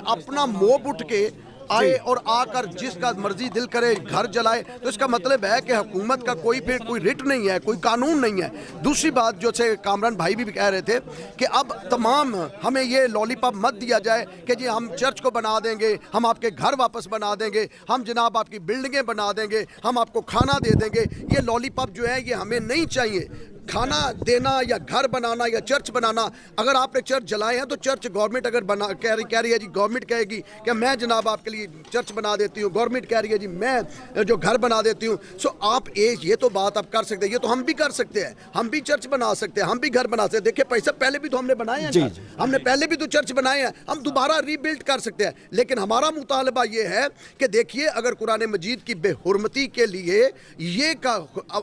अपना मोब उठ के आए और आकर जिसका मर्जी दिल करे घर जलाए, तो इसका मतलब है कि हुकूमत का कोई फिर कोई रिट नहीं है, कोई कानून नहीं है। दूसरी बात जो से कामरान भाई भी कह रहे थे कि अब तमाम हमें ये लॉलीपॉप मत दिया जाए कि जी हम चर्च को बना देंगे, हम आपके घर वापस बना देंगे, हम जनाब आपकी बिल्डिंगें बना देंगे, हम आपको खाना दे देंगे। ये लॉलीपॉप जो है ये हमें नहीं चाहिए। खाना देना या घर बनाना या चर्च बनाना, अगर आपने चर्च जलाए हैं तो चर्च गवर्नमेंट अगर बना कह रही है जी, गवर्नमेंट कहेगी कि मैं जनाब आपके लिए चर्च बना देती हूँ, गवर्नमेंट कह रही है जी मैं जो घर बना देती हूँ। सो आप ये तो बात आप कर सकते हैं, ये तो हम भी कर सकते हैं, हम भी चर्च बना सकते हैं, हम भी घर बना सकते हैं। देखिए पैसा पहले भी तो हमने बनाए हैं, हमने पहले भी तो चर्च बनाए हैं, हम दोबारा रीबिल्ड कर सकते हैं। लेकिन हमारा मुतालबा ये है कि देखिए अगर कुरान मजीद की बेहुरमती के लिए ये का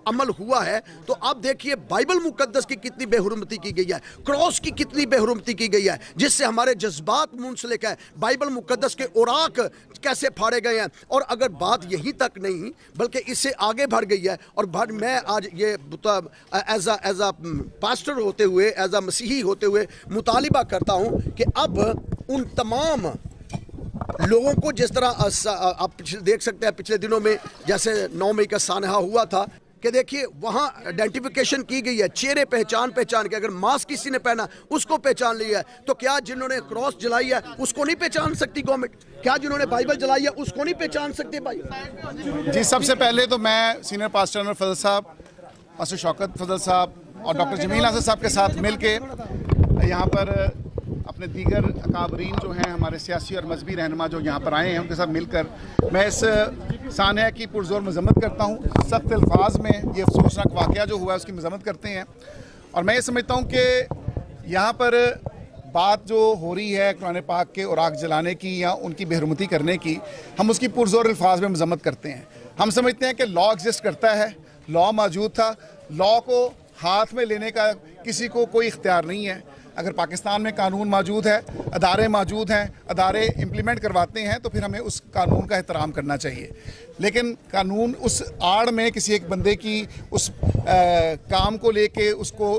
अमल हुआ है तो आप देखिए बाइबल मुकद्दस की कितनी बेहुरमती की गई है, क्रॉस की कितनी बेहुरमती की गई है, जिससे हमारे जज्बात मुंसलिक है। बाइबल मुकद्दस के औराक कैसे फाड़े गए हैं। और अगर बात यहीं तक नहीं बल्कि इससे आगे बढ़ गई है, और मैं आज ये एज अ पास्टर होते हुए, एज अ मसीही होते हुए मुतालिबा करता हूं कि अब उन तमाम लोगों को जिस तरह आप देख सकते हैं पिछले दिनों में जैसे 9 मई का सानहा हुआ था कि देखिए वहाँ आइडेंटिफिकेशन की गई है, चेहरे पहचान के, अगर मास्क किसी ने पहना उसको पहचान लिया है, तो क्या जिन्होंने क्रॉस जलाई है उसको नहीं पहचान सकती गवर्नमेंट? क्या जिन्होंने बाइबल जलाई है उसको नहीं पहचान सकते भाई? जी, सबसे पहले तो मैं सीनियर पास्टर अनवर फजल साहब, पास्टर शौकत फजल साहब और डॉक्टर जमील नासिर साहब के साथ मिल के यहाँ पर अपने दीगर अकाबरीन जो हैं, हमारे सियासी और मजहबी रहनुमा जो यहाँ पर आए हैं, उनके साथ मिलकर मैं इस सानहा की पुरजोर मजम्मत करता हूँ। सख्त अल्फाज में ये अफसोसनाक वाक़या जो हुआ है उसकी मजम्मत करते हैं। और मैं ये समझता हूँ कि यहाँ पर बात जो हो रही है कुरान पाक के औराक जलाने की या उनकी बेहुरमती करने की, हम उसकी पुरजोर अल्फाज में मजम्मत करते हैं। हम समझते हैं कि लॉ एग्जिस्ट करता है, लॉ मौजूद था, लॉ को हाथ में लेने का किसी को कोई इख्तियार नहीं है। अगर पाकिस्तान में कानून मौजूद है, अदारे मौजूद हैं, अदारे इम्प्लीमेंट करवाते हैं, तो फिर हमें उस कानून का एहतराम करना चाहिए। लेकिन कानून उस आड़ में किसी एक बंदे की उस काम को लेके उसको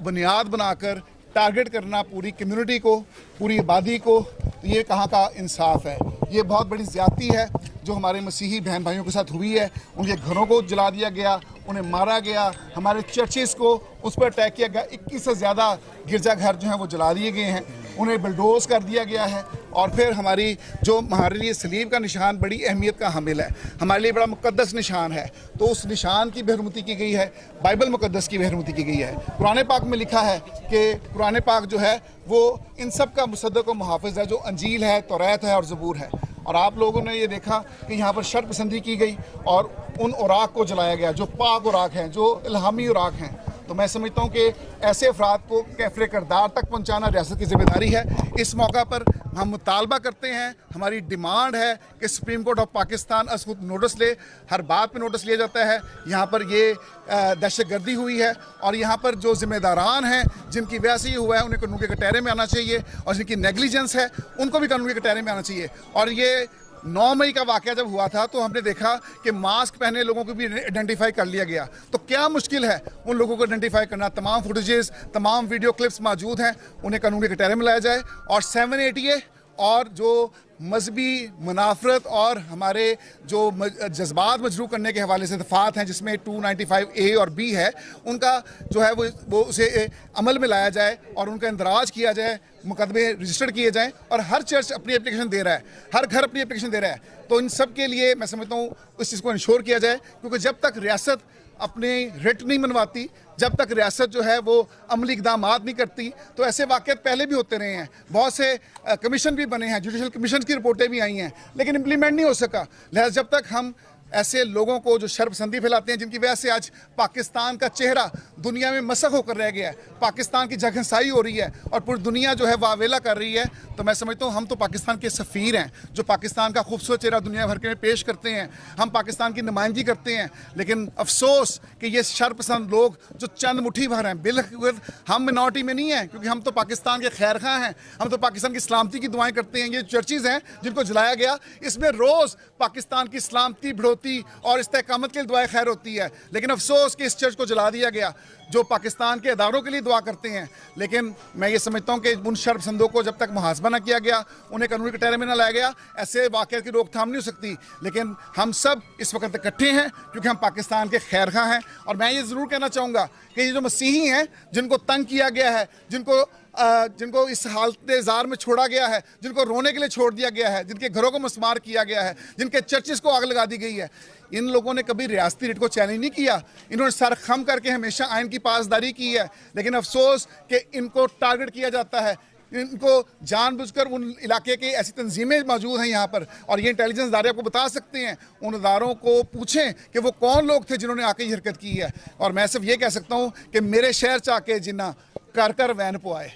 बुनियाद बनाकर टारगेट करना पूरी कम्युनिटी को, पूरी आबादी को, तो ये कहाँ का इंसाफ है? ये बहुत बड़ी ज़्यादती है जो हमारे मसीही बहन भाइयों के साथ हुई है। उनके घरों को जला दिया गया, उन्हें मारा गया, हमारे चर्चेज़ को उस पर अटैक किया गया, 21 से ज़्यादा गिरजाघर जो हैं वो जला दिए गए हैं, उन्हें बुलडोज कर दिया गया है। और फिर हमारी जो हमारे लिए सलीब का निशान बड़ी अहमियत का हामिल है, हमारे लिए बड़ा मुकद्दस निशान है, तो उस निशान की बेहुरमती की गई है, बाइबल मुकद्दस की बेहुरमती की गई है। कुरान पाक में लिखा है कि कुरान पाक जो है वो इन सब का मुसद्दक व मुहाफ़िज़ है, जो अंजील है, तौरात है और ज़बूर है। और आप लोगों ने ये देखा कि यहाँ पर शर्त पसंदी की गई और उन औराक को जलाया गया जो पाक औराक हैं, जो इल्हामी औराक हैं। तो मैं समझता हूँ कि ऐसे अफराद को कैफरे करदार तक पहुँचाना रियासत की जिम्मेदारी है। इस मौका पर हम मुतालबा करते हैं, हमारी डिमांड है कि सुप्रीम कोर्ट ऑफ पाकिस्तान खुद नोटिस ले। हर बात पे नोटिस लिया जाता है। यहाँ पर ये दहशतगर्दी हुई है और यहाँ पर जो जिम्मेदारान हैं जिनकी वजह से ये हुआ है उन्हें कानून के कटहरे में आना चाहिए, और जिनकी नेग्लिजेंस है उनको भी कानून के कटहरे में आना चाहिए। और ये 9 मई का वाक़या जब हुआ था तो हमने देखा कि मास्क पहने लोगों को भी आइडेंटिफाई कर लिया गया। तो क्या मुश्किल है उन लोगों को आइडेंटिफाई करना? तमाम फुटेजेस, तमाम वीडियो क्लिप्स मौजूद हैं, उन्हें कानून के कटहरे में लाया जाए। और 780 और जो मजहबी मुनाफरत और हमारे जो जज्बात मजरू करने के हवाले से दफात हैं, जिसमें 295A और B है, उनका जो है वो उसे अमल में लाया जाए और उनका इंदराज किया जाए, मुकदमे रजिस्टर्ड किए जाएँ। और हर चर्च अपनी एप्लीकेशन दे रहा है, हर घर अपनी एप्लीकेशन दे रहा है। तो इन सब के लिए मैं समझता हूँ उस चीज़ को इंश्योर किया जाए, क्योंकि जब तक रियासत अपने रिट नहीं मनवाती, जब तक रियासत जो है वो अमली इक़दाम नहीं करती, तो ऐसे वाक़यात पहले भी होते रहे हैं। बहुत से कमीशन भी बने हैं, जुडिशल कमीशन की रिपोर्टें भी आई हैं, लेकिन इम्प्लीमेंट नहीं हो सका। लिहाजा जब तक हम ऐसे लोगों को जो शर्पसंदी फैलाते हैं, जिनकी वजह से आज पाकिस्तान का चेहरा दुनिया में मसख होकर रह गया है, पाकिस्तान की जगहसाई हो रही है और पूरी दुनिया जो है वावेला कर रही है, तो मैं समझता हूँ हम तो पाकिस्तान के सफ़ीर हैं जो पाकिस्तान का खूबसूरत चेहरा दुनिया भर के में पेश करते हैं। हम पाकिस्तान की नुमाइंदगी करते हैं। लेकिन अफसोस कि ये शर्पसंद लोग जो चंद मुट्ठी भर हैं, बिल्कुल हम मिनॉरिटी में नहीं हैं, क्योंकि हम तो पाकिस्तान के खैर खां हैं, हम तो पाकिस्तान की सलामती की दुआएँ करते हैं। ये चर्चेज़ हैं जिनको जलाया गया, इसमें रोज़ पाकिस्तान की सलामती, बढ़ोतरी होती और इस्तेकामत के लिए दुआएं खैर होती है। लेकिन अफसोस कि इस चर्च को जला दिया गया जो पाकिस्तान के इदारों के लिए दुआ करते हैं। लेकिन मैं ये समझता हूँ कि उन शर्मसंदों को जब तक मुहासबा न किया गया, उन्हें कानूनी कटहरे में न लाया गया, ऐसे वाक़यात की रोकथाम नहीं हो सकती। लेकिन हम सब इस वक्त इकट्ठे हैं क्योंकि हम पाकिस्तान के खैरखा हैं। और मैं ये ज़रूर कहना चाहूँगा कि ये जो मसीही हैं जिनको तंग किया गया है, जिनको इस हालत ज़ार में छोड़ा गया है, जिनको रोने के लिए छोड़ दिया गया है, जिनके घरों को मस्मार किया गया है, जिनके चर्चिस को आग लगा दी गई है, इन लोगों ने कभी रियासती रिट को चैलेंज नहीं किया। इन्होंने सर खम करके हमेशा आइन की पासदारी की है। लेकिन अफसोस कि इनको टारगेट किया जाता है, इनको जानबूझकर उन इलाके की ऐसी तंजीमें मौजूद हैं यहाँ पर, और ये इंटेलिजेंस इदारे आपको बता सकते हैं। उन इदारों को पूछें कि वो कौन लोग थे जिन्होंने आके ये हरकत की है। और मैं सिर्फ ये कह सकता हूँ कि मेरे शहर च आके जिन्ना घर घर वैन पवाए,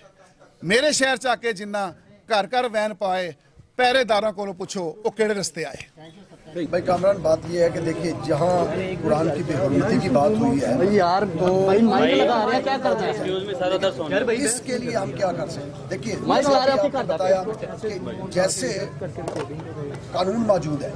मेरे शहर च आके जिन्ना घर घर वैन पाए, पहरेदारों को पूछो वो केड़े रस्ते आए। भाई कामरान, बात यह है कि देखिए जहाँ कुरान की बेहुरमती की बात हुई है यार तो माइक लगा रहे हैं, क्या करना है? इसके लिए हम क्या कर सकते हैं? देखिए आपने बताया कि जैसे कानून मौजूद है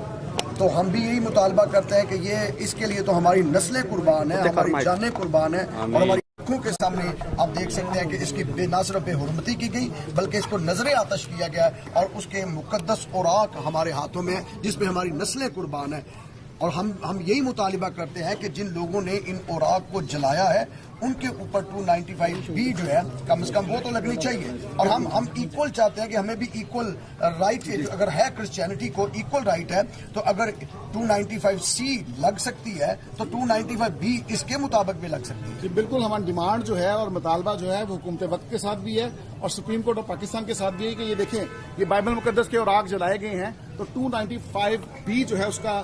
तो हम भी यही मुतालबा करते हैं कि ये इसके लिए तो हमारी नस्लें कुर्बान है, हमारी जानें कुर्बान है, और हमारी आंखों के सामने आप देख सकते हैं कि इसकी न सिर्फ बेहुरमती की गई बल्कि इसको नजरे आतश किया गया और उसके मुकद्दस औराक हमारे हाथों में है जिसमें हमारी नस्लें कुर्बान है। और हम यही मुतालिबा करते हैं कि जिन लोगों ने इन औराक को जलाया है उनके ऊपर 295 भी जो है कम से कम वो तो लगनी चाहिए। और हम इक्वल चाहते हैं कि हमें भी इक्वल राइट, अगर है क्रिश्चियनिटी को इक्वल राइट है तो अगर 295C लग सकती है तो 295B इसके मुताबिक भी लग सकती है। जी बिल्कुल, हमारी डिमांड जो है और मुतालबा जो है वो हुकूमत वक्त के साथ भी है और सुप्रीम कोर्ट ऑफ पाकिस्तान के साथ भी है कि ये देखें ये बाइबल मुकद्दस के औराक जलाए गए हैं तो 295B जो है उसका